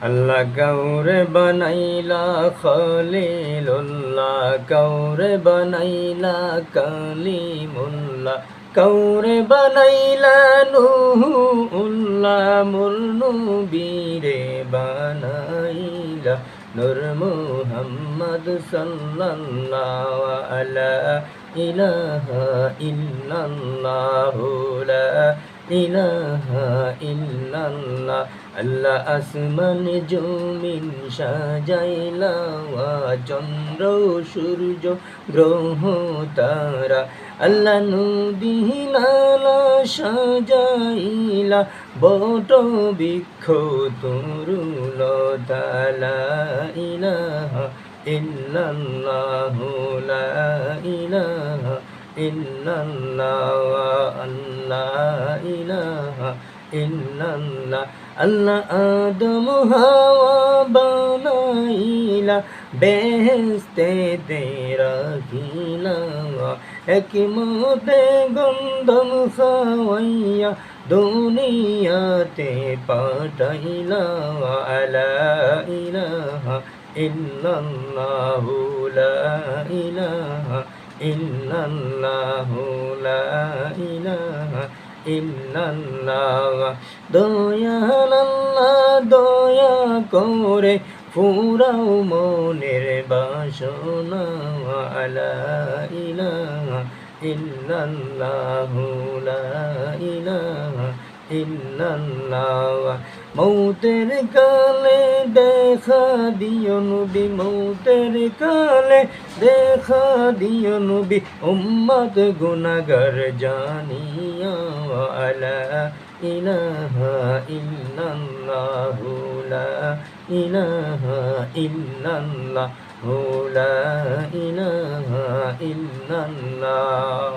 আল্লাহ কাউরে বানাইলা খলিলুল্লাহ, কাউরে বানাইলা কালিমুল্লাহ, কাউরে বানাইলা নূহুল্লাহ, মোর নবীরে বানাইলা নূর মুহাম্মদ সাল্লাল্লাহু আলা ইলাহা ইল্লাল্লাহু লা ইলাহা ইল্লাল্লাহ। আল্লাহ আসমান জমিন সাজাইলা, চন্দ্র সূর্য গ্রহ তারা, আল্লাহ নদী নালা সাজাইলা, বট বৃক্ষ তরুলতা, লা ইলাহা ইল্লাল্লাহু লা ইলাহা ইল্লাল্লাহ, আল্লাহ ইলাহা ইল্লাল্লাহ। আল্লাহ আদম হাওয়া বানাইলা, বেহেশতে রাখিলা, হিকমতে গন্ধম খাওয়াইয়া দুনিয়াতে পাঠাইলা, আলা ইলাহা ইল্লাল্লাহু লা ইলাহা ইল্লাল্লাহু লা ইলাহা ইল্লাল্লাহ। দয়াল আল্লাহ দয়া করে ফুরাও মনের বাসনা, আলা ইলাহা ইল্লাল্লাহু লা ইলাহা ইল্লাল্লাহ। মৌতের কালে দেখা দিও নবী, মৌতের কালে দেখা দিও নবী, উম্মত গুনাহগার জানিয়া, আলা ইলাহা ইল্লাল্লাহু লা ইলাহা ইল্লাল্লাহু লা ইলাহা ইল্লাল্লাহ।